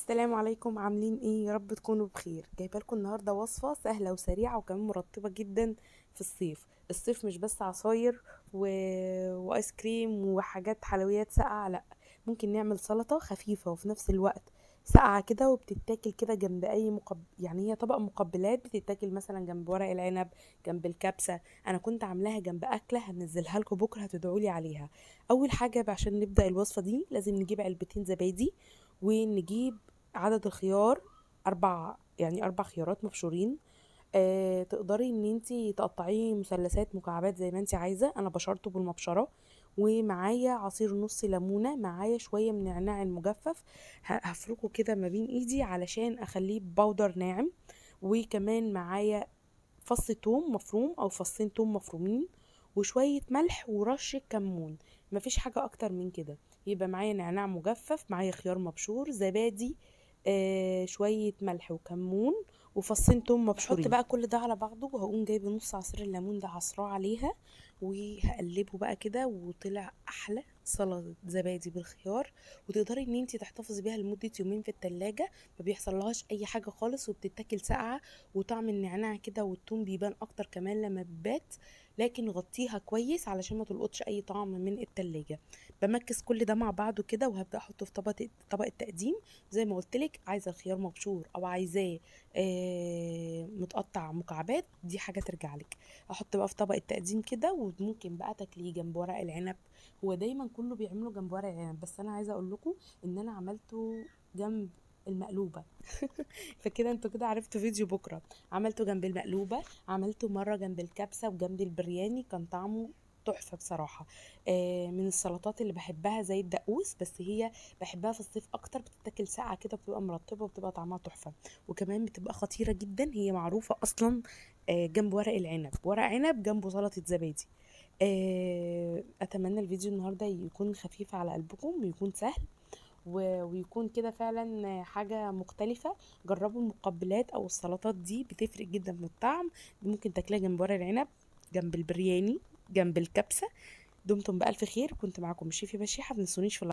السلام عليكم، عاملين ايه؟ يا رب تكونوا بخير. جايبه لكم النهارده وصفه سهله وسريعه وكمان مرطبه جدا. في الصيف مش بس عصاير و... وايس كريم وحاجات حلويات ساقعه، لا، ممكن نعمل سلطه خفيفه وفي نفس الوقت ساقعه كده، وبتتاكل كده جنب اي يعني هي طبق مقبلات بتتاكل مثلا جنب ورق العنب، جنب الكبسه. انا كنت عاملاها جنب اكله هنزلها لكم بكره، هتدعوا لي عليها. اول حاجه بقى عشان نبدا الوصفه دي لازم نجيب علبتين زبادي، ونجيب عدد الخيار اربع خيارات مبشورين. تقدري ان انتي تقطعيه مثلثات مكعبات زي ما انتي عايزه، انا بشرته بالمبشره. ومعايا عصير نص ليمونه، معايا شويه من النعناع المجفف، هفركه كده ما بين ايدي علشان اخليه باودر ناعم. وكمان معايا فص توم مفروم او فصين توم مفرومين، وشوية ملح ورشة كمون. مفيش حاجة اكتر من كده. يبقى معايا نعناع مجفف، معايا خيار مبشور، زبادي، شوية ملح وكمون وفصين توم مبشورين. بحط بقى كل ده على بعضه، وهقوم جايبه نص عصير الليمون ده عصراه عليها، وهقلبه بقى كده، وطلع احلى سلطة زبادي بالخيار. وتقدري ان انتي تحتفظي بيها لمدة يومين في التلاجة، ما بيحصلهاش اي حاجة خالص، وبتتاكل ساقعة. وطعم النعناع كده والثوم بيبان اكتر كمان لما بيبات. لكن غطيها كويس علشان ما تلقطش اي طعم من التلاجة. بمكس كل ده مع بعضه كده، وهبدا احطه في طبق التقديم. زي ما قلت لك، عايزه الخيار مبشور او عايزاه متقطع مكعبات، دي حاجه ترجع لك. احط بقى في طبق التقديم كده، وممكن بقى تاكليه جنب ورق العنب. هو دايما كله بيعمله جنب ورق العنب، بس انا عايزه اقول لكم ان انا عملته جنب المقلوبه. فكده انتوا كده عرفتوا فيديو بكره. عملته جنب المقلوبه، عملته مره جنب الكبسه وجنب البرياني، كان طعمه تحفه بصراحه. من السلطات اللي بحبها زي الدقوس، بس هي بحبها في الصيف اكتر، بتتاكل ساقعه كده، بتبقى مرطبه وبتبقى طعمها تحفه. وكمان بتبقى خطيره جدا، هي معروفه اصلا جنب ورق العنب، ورق عنب جنبه سلطه زبادي. اتمنى الفيديو النهارده يكون خفيف على قلبكم ويكون سهل، ويكون كده فعلا حاجة مختلفة. جربوا المقبلات او السلطات دي، بتفرق جدا في الطعم. دي ممكن تاكلها جنب ورق العنب، جنب البرياني، جنب الكبسة. دمتم بألف خير. كنت معاكم الشيف بشيحة، متنسونيش في